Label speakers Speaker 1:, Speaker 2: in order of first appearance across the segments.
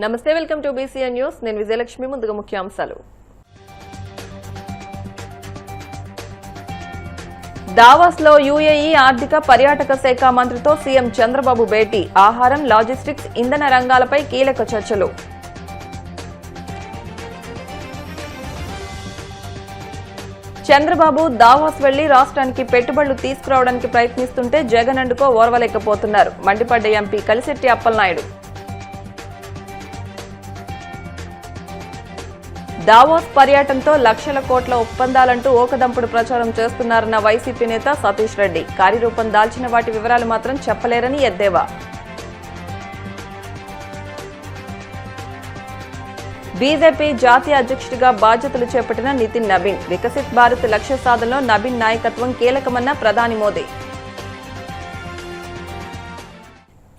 Speaker 1: నమస్తే, welcome to BCN news. నేను విజయలక్ష్మి. ముందుగా ముఖ్యాంశాలు. దావోస్ లో యుఏఈ ఆర్థిక పర్యాటక శాఖ మంత్రితో సీఎం చంద్రబాబు భేటీ. ఆహారం, లాజిస్టిక్స్, ఇంధన రంగాలపై కీలక చర్చలు. చంద్రబాబు దావోస్ వెళ్లి రాష్ట్రానికి పెట్టుబడులు తీసుకురావడానికి ప్రయత్నిస్తుంటే జగన్ అండుకో ఓర్వలేకపోతున్నారు. మండిపడ్డ ఎంపీ కలిశెట్టి అప్పలనాయుడు. దావోస్ పర్యటనతో లక్షల కోట్ల ఒప్పందాలంటూ ఓకదంపుడు ప్రచారం చేస్తున్నారన్న వైసీపీ నేత సతీష్ రెడ్డి. కార్యరూపం దాల్చిన వాటి వివరాలు మాత్రం చెప్పలేరని ఎద్దేవా. బీజేపీ జాతీయ అధ్యక్షుడిగా బాధ్యతలు చేపట్టిన నితిన్ నబీన్. వికసిత్ భారత్ లక్ష్య సాధనలో నబీన్ నాయకత్వం కీలకమన్న ప్రధాని మోదీ.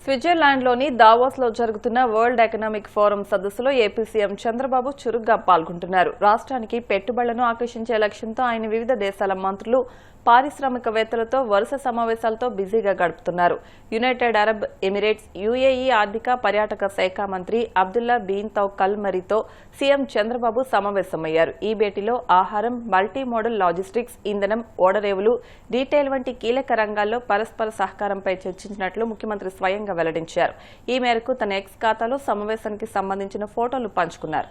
Speaker 1: స్విట్జర్లాండ్లోని దావోస్లో జరుగుతున్న వరల్డ్ ఎకనామిక్ ఫోరం సదస్సులో ఏపీ సీఎం చంద్రబాబు చురుగ్గా పాల్గొంటున్నారు. రాష్ట్రానికి పెట్టుబడులను ఆకర్షించే లక్ష్యంతో ఆయన వివిధ దేశాల మంత్రులు, పారిశ్రామికవేత్తలతో వరుస సమావేశాలతో బిజీగా గడుపుతున్నారు. యునైటెడ్ అరబ్ ఎమిరేట్స్, యుఏఈ ఆర్థిక పర్యాటక శాఖ మంత్రి అబ్దుల్లా బిన్ తౌకల్ మరితో సీఎం చంద్రబాబు సమావేశమయ్యారు. ఈ భేటీలో ఆహారం, మల్టీ మోడల్ లాజిస్టిక్స్, ఇంధనం, ఓడరేవులు, రీటైల్ వంటి కీలక రంగాల్లో పరస్పర సహకారంపై చర్చించినట్లు ముఖ్యమంత్రి స్వయంగా వెల్లడించారు. ఈ మేరకు తన ఎక్స్ ఖాతాలో సమావేశానికి సంబంధించిన ఫోటోలు పంచుకున్నారు.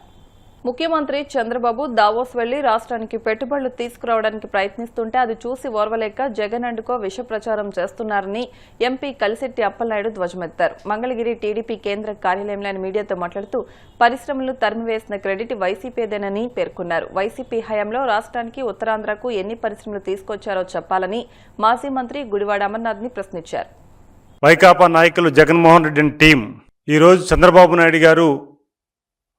Speaker 1: ముఖ్యమంత్రి చంద్రబాబు దావోస్ వెళ్లి రాష్ట్రానికి పెట్టుబడులు తీసుకురావడానికి ప్రయత్నిస్తుంటే అది చూసి ఓర్వలేక జగన్ అండుకో విష ప్రచారం చేస్తున్నారని ఎంపీ కలిశెట్టి అప్పలనాయుడు ధ్వజమెత్తారు. మంగళగిరి టీడీపీ కేంద్ర కార్యాలయంలోని మీడియాతో మాట్లాడుతూ పరిశ్రమలు తరిమివేసిన క్రెడిట్ వైసీపీదేనని పేర్కొన్నారు. వైసీపీ హయాంలో రాష్ట్రానికి, ఉత్తరాంధ్రకు ఎన్ని పరిశ్రమలు తీసుకొచ్చారో చెప్పాలని మాజీ మంత్రి గుడివాడ అమర్నాథ్ ని ప్రశ్నించారు.
Speaker 2: వైకాపా నాయకులు జగన్మోహన్ రెడ్డి టీం ఈరోజు చంద్రబాబు నాయుడు గారు,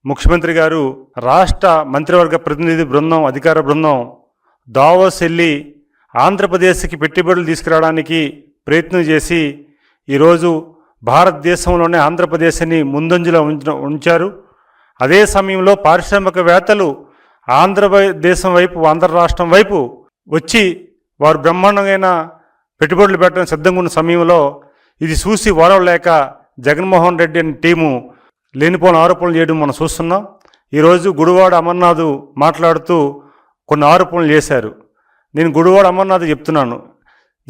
Speaker 2: ముఖ్యమంత్రి గారు, రాష్ట్ర మంత్రివర్గ ప్రతినిధి బృందం, అధికార బృందం దావోస్ వెళ్ళి ఆంధ్రప్రదేశ్కి పెట్టుబడులు తీసుకురావడానికి ప్రయత్నం చేసి ఈరోజు భారతదేశంలోనే ఆంధ్రప్రదేశ్ని ముందంజలో ఉంచారు. అదే సమయంలో పారిశ్రామికవేత్తలు ఆంధ్రదేశం వైపు, ఆంధ్ర రాష్ట్రం వైపు వచ్చి వారు బ్రహ్మాండమైన పెట్టుబడులు పెట్టడానికి సిద్ధంగా ఉన్న సమయంలో ఇది చూసి ఓరవలేక జగన్మోహన్ రెడ్డి అనే టీము లేనిపోని ఆరోపణలు చేయడం మనం చూస్తున్నాం. ఈరోజు గుడివాడ అమర్నాథ్ మాట్లాడుతూ కొన్ని ఆరోపణలు చేశారు. నేను గుడివాడ అమర్నాథ్ చెప్తున్నాను,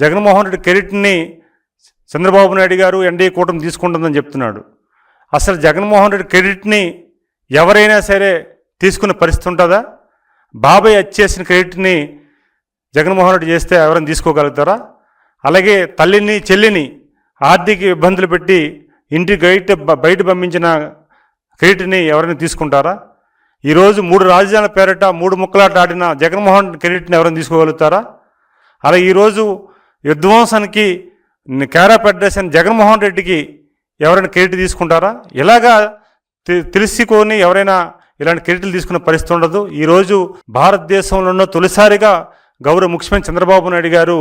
Speaker 2: జగన్మోహన్ రెడ్డి క్రెడిట్ని చంద్రబాబు నాయుడు గారు ఎన్డీఏ కూటమి తీసుకుంటుందని చెప్తున్నాడు. అసలు జగన్మోహన్ రెడ్డి క్రెడిట్ని ఎవరైనా సరే తీసుకునే పరిస్థితి ఉంటుందా? బాబాయ్ వచ్చేసిన క్రెడిట్ని జగన్మోహన్ రెడ్డి చేస్తే ఎవరైనా తీసుకోగలుగుతారా? అలాగే తల్లిని, చెల్లిని ఆర్థిక ఇబ్బందులు పెట్టి ఇంటికి బయట పంపించిన క్రెడిట్ని ఎవరైనా తీసుకుంటారా? ఈరోజు 3 రాజధానుల పేరిట 3 ముక్కలాట ఆడిన జగన్మోహన్ క్రెడిట్ని ఎవరైనా తీసుకోగలుగుతారా? అలాగే ఈరోజు విధ్వంసానికి కేరా పెట్టేసిన జగన్మోహన్ రెడ్డికి ఎవరైనా క్రెడిట్ తీసుకుంటారా? ఇలాగా తెలుసుకొని ఎవరైనా ఇలాంటి క్రెడిట్లు తీసుకునే పరిస్థితి ఉండదు. ఈరోజు భారతదేశంలో తొలిసారిగా గౌరవ ముఖ్యమంత్రి చంద్రబాబు నాయుడు గారు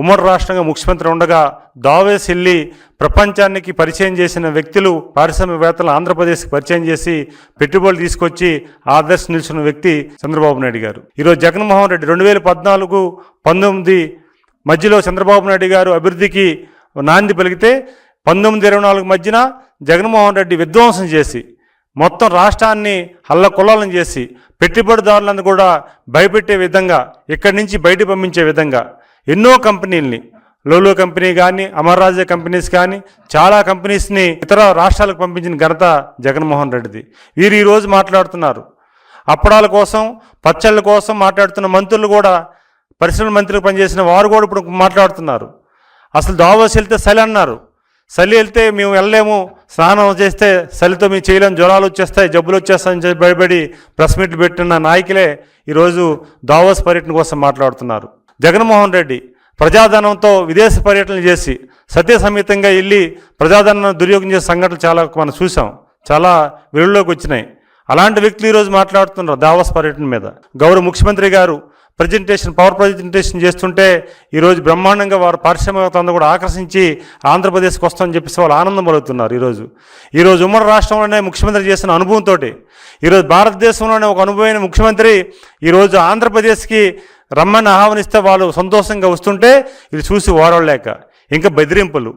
Speaker 2: ఉమ్మడి రాష్ట్రంగా ముఖ్యమంత్రి ఉండగా దావోస్ వెళ్ళి ప్రపంచానికి పరిచయం చేసిన వ్యక్తులు, పారిశ్రామికవేత్తలు ఆంధ్రప్రదేశ్కి పరిచయం చేసి పెట్టుబడులు తీసుకొచ్చి ఆదర్శ నిలిచిన వ్యక్తి చంద్రబాబు నాయుడు గారు. ఈరోజు జగన్మోహన్ రెడ్డి 2014-19 మధ్యలో చంద్రబాబు నాయుడు గారు అభివృద్ధికి నాంది పలికితే 19-24 మధ్యన జగన్మోహన్ రెడ్డి విధ్వంసం చేసి మొత్తం రాష్ట్రాన్ని హల్లకొల్లాలం చేసి పెట్టుబడిదారులను కూడా భయపెట్టే విధంగా, ఇక్కడి నుంచి బయట పంపించే విధంగా ఎన్నో కంపెనీల్ని, లోలో కంపెనీ కానీ, అమర్రాజా కంపెనీస్ కానీ, చాలా కంపెనీస్ని ఇతర రాష్ట్రాలకు పంపించిన ఘనత జగన్మోహన్ రెడ్డిది. వీరు ఈరోజు మాట్లాడుతున్నారు. అప్పడాల కోసం, పచ్చళ్ళ కోసం మాట్లాడుతున్న మంత్రులు కూడా, పరిశ్రమల మంత్రులు పనిచేసిన వారు కూడా ఇప్పుడు మాట్లాడుతున్నారు. అసలు దావోస్ వెళ్తే చలి అన్నారు. చలి వెళ్తే మేము వెళ్ళలేము, స్నానం చేస్తే చలితో మేము చేయలేము, జ్వరాలు వచ్చేస్తాయి, జబ్బులు వచ్చేస్తాయని చెప్పి భయపడి ప్రెస్ మీట్లు పెట్టిన నాయకులే ఈరోజు దావోస్ పర్యటన కోసం మాట్లాడుతున్నారు. జగన్మోహన్ రెడ్డి ప్రజాధనంతో విదేశీ పర్యటనలు చేసి సత్యసమేతంగా వెళ్ళి ప్రజాధనాన్ని దుర్యోగం చేసే సంఘటనలు చాలా మనం చూసాం, చాలా వెలుగులోకి వచ్చినాయి. అలాంటి వ్యక్తులు ఈరోజు మాట్లాడుతున్నారు దావోస్ పర్యటన మీద. గౌరవ ముఖ్యమంత్రి గారు పవర్ ప్రజెంటేషన్ చేస్తుంటే ఈరోజు బ్రహ్మాండంగా వారు పారిశ్రామికవేత్తలను కూడా ఆకర్షించి ఆంధ్రప్రదేశ్కి వస్తామని చెప్పేసి వాళ్ళు ఆనందం పలుకుతున్నారు. ఈరోజు ఉమ్మడి రాష్ట్రంలోనే ముఖ్యమంత్రి చేసిన అనుభవంతో ఈరోజు భారతదేశంలోనే ఒక అనుభవమైన ముఖ్యమంత్రి ఈరోజు ఆంధ్రప్రదేశ్కి రమ్మని ఆహ్వానిస్తే వాళ్ళు సంతోషంగా వస్తుంటే ఇది చూసి ఓడలేక ఇంకా బెదిరింపులు,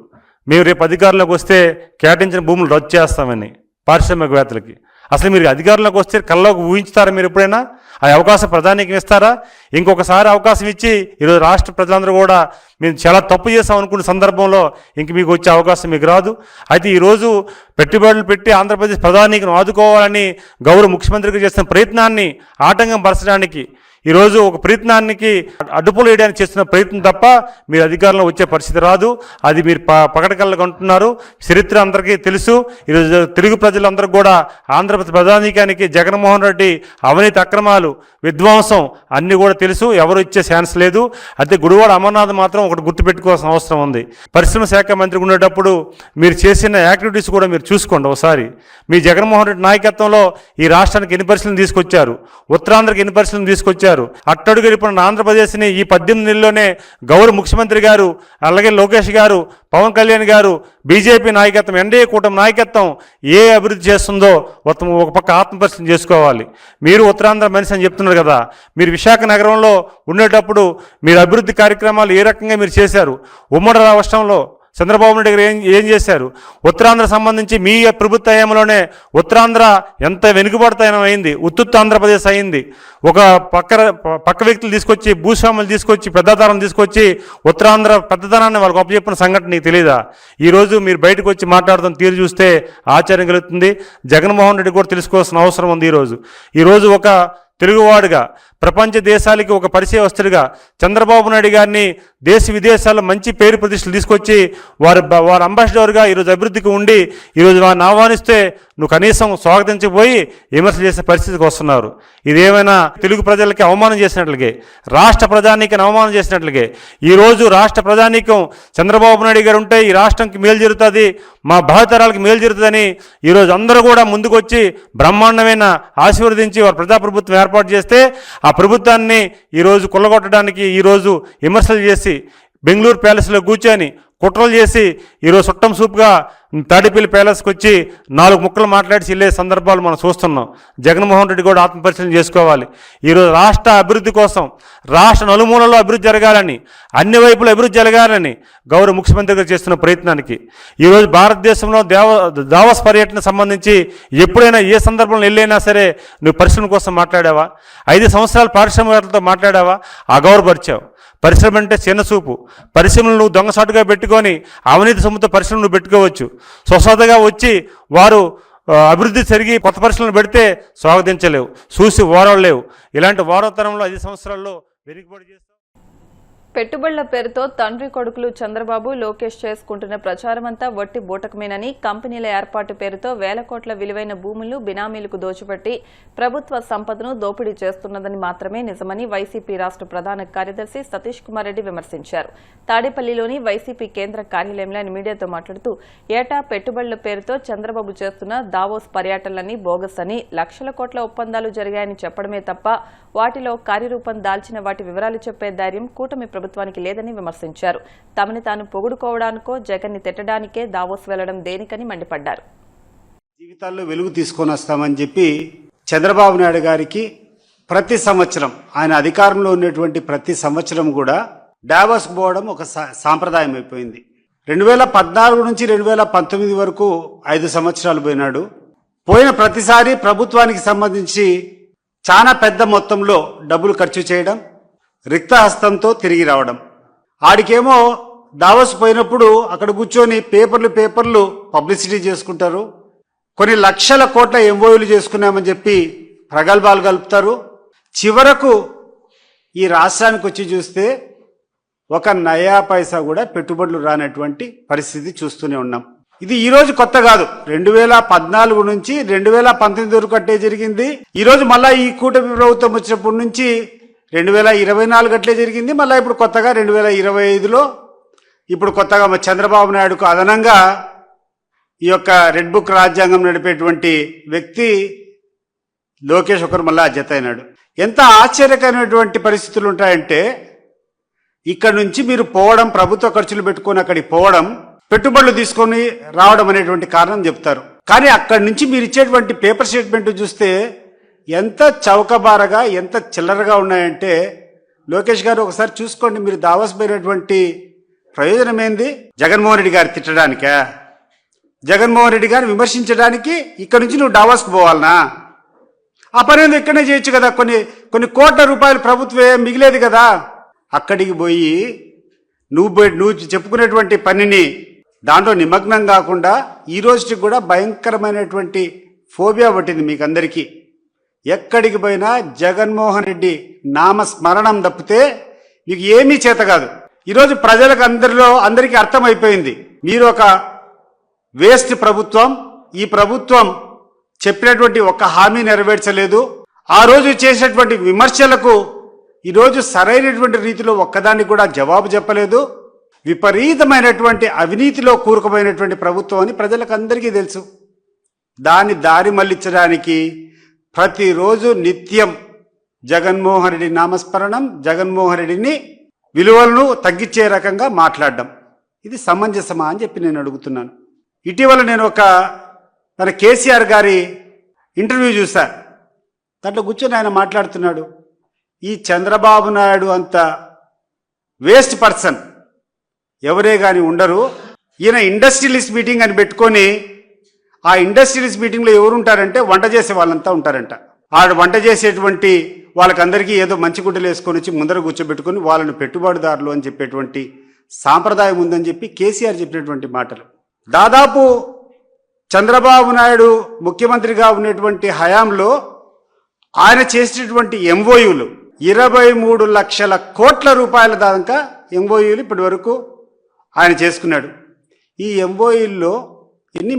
Speaker 2: మేము రేపు అధికారంలోకి వస్తే కేటాయించిన భూములు రద్దు చేస్తామని. పారిశ్రామికవేత్తలకి. అసలు మీరు అధికారంలోకి వస్తే కల్లోకి ఊహించుతారా? మీరు ఎప్పుడైనా ఆ అవకాశం ప్రధానికి ఇస్తారా? ఇంకొకసారి అవకాశం ఇచ్చి ఈరోజు రాష్ట్ర ప్రజలందరూ కూడా మేము చాలా తప్పు చేసాం అనుకున్న సందర్భంలో ఇంక మీకు వచ్చే అవకాశం మీకు రాదు. అయితే ఈరోజు పెట్టుబడులు పెట్టి ఆంధ్రప్రదేశ్ ప్రధానికి ఆదుకోవాలని గౌరవ ముఖ్యమంత్రికి చేస్తున్న ప్రయత్నాన్ని ఆటంకం పరచడానికి, ఈరోజు ఒక ప్రయత్నానికి అడ్డుపులు వేయడానికి చేస్తున్న ప్రయత్నం తప్ప మీరు అధికారంలో వచ్చే పరిస్థితి రాదు. అది మీరు పకటకల్లా కొంటున్నారు. చరిత్ర అందరికీ తెలుసు. ఈరోజు తెలుగు ప్రజలందరికీ కూడా ఆంధ్రప్రదేశ్ ప్రధానికానికి జగన్మోహన్ రెడ్డి అవినీతి అక్రమాలు, విధ్వంసం అన్నీ కూడా తెలుసు. ఎవరు ఇచ్చే ఛాన్స్ లేదు. అయితే గుడివాడ అమర్నాథ్ మాత్రం ఒకటి గుర్తుపెట్టుకోవాల్సిన అవసరం ఉంది. పరిశ్రమ శాఖ మంత్రి ఉండేటప్పుడు మీరు చేసిన యాక్టివిటీస్ కూడా మీరు చూసుకోండి ఒకసారి. మీ జగన్మోహన్ రెడ్డి నాయకత్వంలో ఈ రాష్ట్రానికి ఎన్ని పరిశ్రమలు తీసుకొచ్చారు, ఉత్తరాంధ్రకి ఎన్ని పరిశ్రమలు తీసుకొచ్చారు. అట్టడుగు వెళ్ళిపోయిన ఆంధ్రప్రదేశ్ని ఈ 18 నెలల్లోనే గౌరవ ముఖ్యమంత్రి గారు, అలాగే లోకేష్ గారు, పవన్ కళ్యాణ్ గారు, బీజేపీ నాయకత్వం, ఎన్డీఏ కూటమి నాయకత్వం ఏ అభివృద్ధి చేస్తుందో ఒక పక్క ఆత్మపరిశీలన చేసుకోవాలి. మీరు ఉత్తరాంధ్ర మనిషి అని చెప్తున్నారు కదా, మీరు విశాఖ నగరంలో ఉండేటప్పుడు మీరు అభివృద్ధి కార్యక్రమాలు ఏ రకంగా మీరు చేశారు? ఉమ్మడి రాష్ట్రంలో చంద్రబాబు నాయుడు గారు ఏం చేశారు? ఉత్తరాంధ్ర సంబంధించి మీ ప్రభుత్వ హయాంలోనే ఉత్తరాంధ్ర ఎంత వెనుకబడతాయనం అయింది, ఉత్తుత్త ఆంధ్రప్రదేశ్ అయింది. ఒక పక్క వ్యక్తులు తీసుకొచ్చి, భూస్వాములు తీసుకొచ్చి, పెద్దతనం తీసుకొచ్చి ఉత్తరాంధ్ర పెద్దతనాన్ని వాళ్ళకి అప్పచెప్పిన సంఘటన నీకు తెలియదా? ఈరోజు మీరు బయటకు వచ్చి మాట్లాడుతున్న తీరు చూస్తే ఆశ్చర్యం కలుగుతుంది. జగన్మోహన్ రెడ్డి కూడా తెలుసుకోవాల్సిన అవసరం ఉంది. ఈరోజు ఒక తెలుగువాడుగా, ప్రపంచ దేశాలకి ఒక పరిచయస్తుడిగా చంద్రబాబు నాయుడు గారిని దేశ విదేశాల్లో మంచి పేరు ప్రతిష్టలు తీసుకొచ్చి వారి అంబాసిడర్గా ఈరోజు అభివృద్ధికి ఉండి ఈరోజు వారిని ఆహ్వానిస్తే నువ్వు కనీసం స్వాగతించబోయి విమర్శ చేసే పరిస్థితికి వస్తున్నారు. ఇదేమైనా తెలుగు ప్రజలకి అవమానం చేసినట్లుగే, రాష్ట్ర ప్రజానీకం అవమానం చేసినట్లుగే. ఈరోజు రాష్ట్ర ప్రజానీకం చంద్రబాబు నాయుడు గారు ఉంటే ఈ రాష్ట్రంకి మేలు జరుగుతుంది, మా భావితరాలకు మేలు జరుగుతుందని ఈరోజు అందరూ కూడా ముందుకొచ్చి బ్రహ్మాండమైన ఆశీర్వదించి వారు ప్రజాప్రభుత్వం ఏర్పాటు చేస్తే ఆ ప్రభుత్వాన్ని ఈరోజు కొల్లగొట్టడానికి ఈరోజు విమర్శలు చేసి బెంగళూరు ప్యాలెస్లో కూర్చొని కుట్రలు చేసి ఈరోజు చుట్టం సూపుగా తాడేపల్లి ప్యాలెస్కి వచ్చి 4 ముక్కలు మాట్లాడి వెళ్ళే సందర్భాలు మనం చూస్తున్నాం. జగన్మోహన్ రెడ్డి కూడా ఆత్మపరిశీలన చేసుకోవాలి. ఈరోజు రాష్ట్ర అభివృద్ధి కోసం, రాష్ట్ర నలుమూలలో అభివృద్ధి జరగాలని, అన్ని వైపులు అభివృద్ధి జరగాలని గౌరవ ముఖ్యమంత్రి గారు చేస్తున్న ప్రయత్నానికి ఈరోజు భారతదేశంలో దావోస్ పర్యటన సంబంధించి ఎప్పుడైనా ఏ సందర్భంలో వెళ్ళైనా సరే నువ్వు పరిశ్రమ కోసం మాట్లాడావా? 5 సంవత్సరాలు పారిశ్రామికవేత్తలతో మాట్లాడావా? అగౌరవపరిచావు. పరిశ్రమ అంటే చిన్న చూపు. పరిశ్రమలు నువ్వు దొంగసాటుగా పెట్టుకొని అవినీతి సొమ్ముతో పరిశ్రమలు నువ్వు పెట్టుకోవచ్చు. స్వచ్ఛతగా వచ్చి వారు అభివృద్ధి జరిగి కొత్త పరిశ్రమలు పెడితే స్వాగతించలేవు, చూసి ఓరవలేవు. ఇలాంటి వారోత్తరంలో 5 సంవత్సరాల్లో వెనుకబడి చేస్తావు.
Speaker 1: పెట్టుబడుల పేరుతో తండ్రి కొడుకులు చంద్రబాబు, లోకేష్ చేసుకుంటున్న ప్రచారమంతా వట్టి బూటకమేనని, కంపెనీల ఏర్పాటు పేరుతో వేల కోట్ల విలువైన భూములు బినామీలకు దోచిపెట్టి ప్రభుత్వ సంపదను దోపిడీ చేస్తున్నదని మాత్రమే నిజమని వైసీపీ రాష్ట్ర ప్రధాన కార్యదర్శి సతీష్ కుమార్ రెడ్డి విమర్శించారు. తాడేపల్లిలోని వైసీపీ కేంద్ర కార్యాలయంలో ఆయన మీడియాతో మాట్లాడుతూ ఏటా పెట్టుబడుల పేరుతో చంద్రబాబు చేస్తున్న దావోస్ పర్యటనలన్నీ బోగస్ అని, లక్షల కోట్ల ఒప్పందాలు జరిగాయని చెప్పడమే తప్ప వాటిలో కార్యరూపం దాల్చిన వాటి వివరాలు చెప్పే ధైర్యం కూటమి ప్రభుత్వానికి లేదని విమర్శించారు. తమని తాను పొగుడుకోవడానికో, జగన్ని తిట్టడానికే దావోస్ వెళ్లడం దేనికని మండిపడ్డారు.
Speaker 3: జీవితాల్లో వెలుగు తీసుకొని వస్తామని చెప్పి చంద్రబాబు నాయుడు గారికి ప్రతి సంవత్సరం, ఆయన అధికారంలో ఉన్నటువంటి ప్రతి సంవత్సరం కూడా డావోస్కు పోవడం ఒక సాంప్రదాయం అయిపోయింది. 2014 నుంచి 2019 వరకు 5 సంవత్సరాలు పోయినాడు. పోయిన ప్రతిసారి ప్రభుత్వానికి సంబంధించి చాలా పెద్ద మొత్తంలో డబ్బులు ఖర్చు చేయడం, రిక్తహస్తంతో తిరిగి రావడం. ఆడికేమో దావోస్ పోయినప్పుడు అక్కడ కూర్చొని పేపర్లు పబ్లిసిటీ చేసుకుంటారు. కొన్ని లక్షల కోట్ల ఎంఓయూలు చేసుకున్నామని చెప్పి ప్రగల్భాలు కలుపుతారు. చివరకు ఈ రాష్ట్రానికి వచ్చి చూస్తే ఒక నయా పైసా కూడా పెట్టుబడులు రానటువంటి పరిస్థితి చూస్తూనే ఉన్నాం. ఇది ఈరోజు కొత్త కాదు. 2014 నుంచి 2019 వరకు అట్టే జరిగింది. ఈరోజు మళ్ళా ఈ కూటమి ప్రభుత్వం వచ్చినప్పటి నుంచి 2024 అట్లే జరిగింది. మళ్ళీ ఇప్పుడు కొత్తగా 2025లో ఇప్పుడు కొత్తగా చంద్రబాబు నాయుడుకు అదనంగా ఈ యొక్క రెడ్ బుక్ రాజ్యాంగం నడిపేటువంటి వ్యక్తి లోకేష్ ఒకరు మళ్ళీ జత అయినాడు. ఎంత ఆశ్చర్యకరమైనటువంటి పరిస్థితులు ఉంటాయంటే, ఇక్కడ నుంచి మీరు పోవడం, ప్రభుత్వ ఖర్చులు పెట్టుకొని అక్కడికి పోవడం, పెట్టుబడులు తీసుకొని రావడం అనేటువంటి కారణం చెప్తారు. కానీ అక్కడి నుంచి మీరు ఇచ్చేటువంటి పేపర్ స్టేట్మెంట్ చూస్తే ఎంత చౌకబారగా, ఎంత చిల్లరగా ఉన్నాయంటే, లోకేష్ గారు ఒకసారి చూసుకోండి. మీరు దావోస్ పోయినటువంటి ప్రయోజనం ఏంది? జగన్మోహన్ రెడ్డి గారు తిట్టడానికా? జగన్మోహన్ రెడ్డి గారిని విమర్శించడానికి ఇక్కడ నుంచి నువ్వు డావోస్కి పోవాలనా? ఆ పని ఏదో ఇక్కడనే చేయొచ్చు కదా. కొన్ని కోట్ల రూపాయలు ప్రభుత్వం మిగిలేదు కదా. అక్కడికి పోయి నువ్వు చెప్పుకునేటువంటి పనిని దాంట్లో నిమగ్నం కాకుండా ఈ రోజుకి కూడా భయంకరమైనటువంటి ఫోబియా పట్టింది మీకు అందరికీ. ఎక్కడికి పోయినా జగన్మోహన్ రెడ్డి నామస్మరణం తప్పితే మీకు ఏమీ చేత కాదు. ఈరోజు ప్రజలకు అందరికీ అర్థమైపోయింది మీరు ఒక వేస్ట్ ప్రభుత్వం. ఈ ప్రభుత్వం చెప్పినటువంటి ఒక్క హామీ నెరవేర్చలేదు. ఆ రోజు చేసినటువంటి విమర్శలకు ఈరోజు సరైనటువంటి రీతిలో ఒక్కదాన్ని కూడా జవాబు చెప్పలేదు. విపరీతమైనటువంటి అవినీతిలో కూరుకుపోయినటువంటి ప్రభుత్వం అని ప్రజలకు అందరికీ తెలుసు. దాన్ని దారి మళ్లించడానికి ప్రతిరోజు నిత్యం జగన్మోహన్ రెడ్డి నామస్మరణం, జగన్మోహన్ రెడ్డిని విలువలను తగ్గించే రకంగా మాట్లాడడం ఇది సమంజసమా అని చెప్పి నేను అడుగుతున్నాను. ఇటీవల నేను మన కేసీఆర్ గారి ఇంటర్వ్యూ చూసా. దాంట్లో కూర్చొని ఆయన మాట్లాడుతున్నాడు, ఈ చంద్రబాబు నాయుడు అంత వేస్ట్ పర్సన్ ఎవరే కానీ ఉండరు. ఈయన ఇండస్ట్రియలిస్ట్ మీటింగ్ అని పెట్టుకొని ఆ ఇండస్ట్రియలిస్ట్ మీటింగ్లో ఎవరు ఉంటారంటే వంట చేసే వాళ్ళంతా ఉంటారంట. ఆ వంట చేసేటువంటి వాళ్ళకందరికీ ఏదో మంచి గుడ్డలు వేసుకొని వచ్చి ముందర కూర్చోబెట్టుకొని వాళ్ళని పెట్టుబడిదారులు అని చెప్పేటువంటి సాంప్రదాయం ఉందని చెప్పి కేసీఆర్ చెప్పినటువంటి మాటలు. దాదాపు చంద్రబాబు నాయుడు ముఖ్యమంత్రిగా ఉన్నటువంటి హయాంలో ఆయన చేసినటువంటి ఎంఓయూలు 23 లక్షల కోట్ల రూపాయల దాకా ఎంఓయూలు ఇప్పటి వరకు ఆయన చేసుకున్నాడు. ఈ ఎంఓయూల్లో ఎన్ని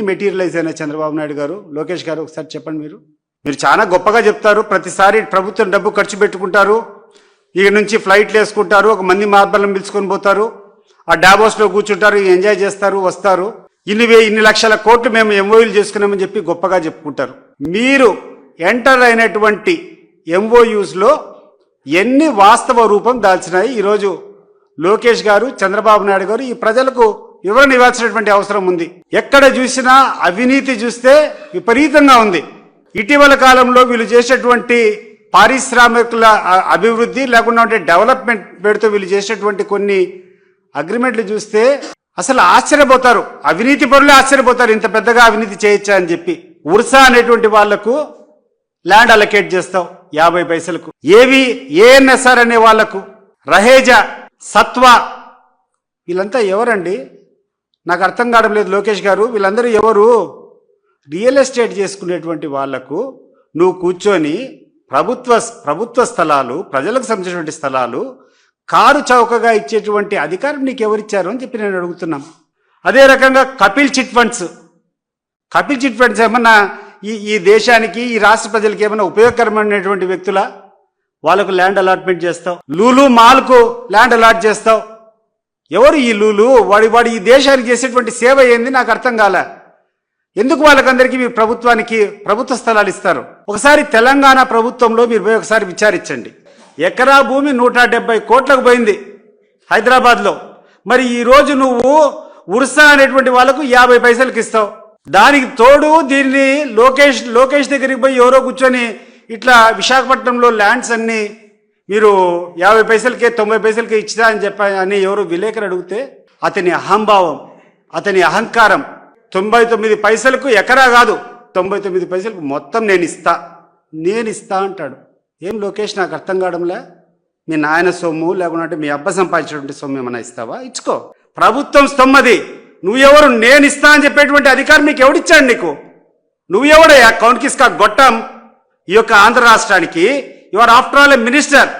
Speaker 3: మెటీరియలైజ్ అయినా చంద్రబాబు నాయుడు గారు, లోకేష్ గారు ఒకసారి చెప్పండి. మీరు చాలా గొప్పగా చెప్తారు, ప్రతిసారి ప్రభుత్వం డబ్బు ఖర్చు పెట్టుకుంటారు, ఇక్కడ నుంచి ఫ్లైట్లు వేసుకుంటారు, ఒక మంది మార్బల్ని పిలుచుకొని పోతారు, ఆ డాబోస్లో కూర్చుంటారు, ఎంజాయ్ చేస్తారు, వస్తారు. ఇన్ని లక్షల కోట్లు మేము ఎంఓయూలు చేసుకున్నామని చెప్పి గొప్పగా చెప్పుకుంటారు. మీరు ఎంటర్ అయినటువంటి ఎంఓయూస్లో ఎన్ని వాస్తవ రూపం దాల్చినాయి ఈరోజు లోకేష్ గారు, చంద్రబాబు నాయుడు గారు ఈ ప్రజలకు వివరణ ఇవ్వాల్సినటువంటి అవసరం ఉంది. ఎక్కడ చూసినా అవినీతి చూస్తే విపరీతంగా ఉంది. ఇటీవల కాలంలో వీళ్ళు చేసేటువంటి పారిశ్రామికుల అభివృద్ధి లేకుండా డెవలప్మెంట్ పేరుతో వీళ్ళు చేసేటువంటి కొన్ని అగ్రిమెంట్లు చూస్తే అసలు ఆశ్చర్యపోతారు. అవినీతి పరులే ఆశ్చర్యపోతారు, ఇంత పెద్దగా అవినీతి చేయొచ్చా అని చెప్పి. ఉర్సా అనేటువంటి వాళ్లకు ల్యాండ్ అలొకేట్ చేస్తావు 50 పైసలకు. ఏఎన్ఎస్ఆర్ అనే వాళ్లకు, రహేజా, సత్వ, వీళ్ళంతా ఎవరండి? నాకు అర్థం కావడం లేదు లోకేష్ గారు. వీళ్ళందరూ ఎవరు? రియల్ ఎస్టేట్ చేసుకునేటువంటి వాళ్లకు నువ్వు కూర్చొని ప్రభుత్వ స్థలాలు, ప్రజలకు సంబంధించినటువంటి స్థలాలు కారు చౌకగా ఇచ్చేటువంటి అధికారం నీకు ఎవరిచ్చారు అని చెప్పి నేను అడుగుతున్నాం. అదే రకంగా కపిల్ చిట్ ఫండ్స్ ఏమన్నా ఈ దేశానికి, ఈ రాష్ట్ర ప్రజలకి ఏమైనా ఉపయోగకరమైనటువంటి వ్యక్తుల? వాళ్ళకు ల్యాండ్ అలాట్మెంట్ చేస్తావు. లూలు మాల్కు ల్యాండ్ అలాట్ చేస్తావు. ఎవరు ఈ లూలు? వాడు ఈ దేశానికి చేసేటువంటి సేవ ఏంది నాకు అర్థం కాలే. ఎందుకు వాళ్ళకందరికీ మీరు ప్రభుత్వ స్థలాలు ఇస్తారు? ఒకసారి తెలంగాణ ప్రభుత్వంలో మీరు పోయి ఒకసారి విచారించండి. ఎకరా భూమి 170 కోట్లకు పోయింది హైదరాబాద్లో. మరి ఈరోజు నువ్వు ఉర్సా అనేటువంటి వాళ్ళకు 50 పైసలకు ఇస్తావు. దానికి తోడు దీన్ని లోకేష్ దగ్గరికి పోయి ఎవరో కూర్చొని ఇట్లా విశాఖపట్నంలో ల్యాండ్స్ అన్ని మీరు 50 పైసలకే 90 పైసలకే ఇచ్చినా అని అని ఎవరో విలేకరు అడిగితే అతని అహంభావం, అతని అహంకారం 99 పైసలకు ఎకరా కాదు, 99 పైసలకు మొత్తం నేను ఇస్తా అంటాడు. ఏం లోకేష్ నాకు అర్థం కావడంలే. మీ నాయన సొమ్ము లేకుంటే మీ అబ్బ సంపాదించినటువంటి సొమ్ము ఏమన్నా ఇస్తావా? ఇచ్చుకో. ప్రభుత్వం సొమ్మది. నువ్వెవరు? నేను ఇస్తా అని చెప్పేటువంటి అధికారం నీకు ఎవడిచ్చాడు? నువ్వు ఎవడయ్యా? కౌన్కిస్కా గొట్టం ఈ యొక్క ఆంధ్ర రాష్ట్రానికి. Your after all A minister.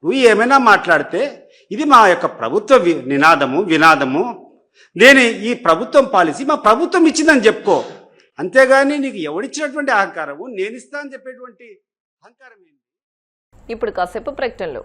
Speaker 3: నువ్వు ఏమైనా మాట్లాడితే ఇది మా యొక్క ప్రభుత్వ వినాదము. నేను ఈ ప్రభుత్వం పాలసీ మా ప్రభుత్వం ఇచ్చిందని చెప్పుకో. అంతేగాని నీకు ఎవడిచ్చినటువంటి అహంకారము, నేను ఇస్తా అని చెప్పేటువంటి అహంకారం ఏంటి?
Speaker 1: ఇప్పుడు కాసేపు ప్రకటనలు.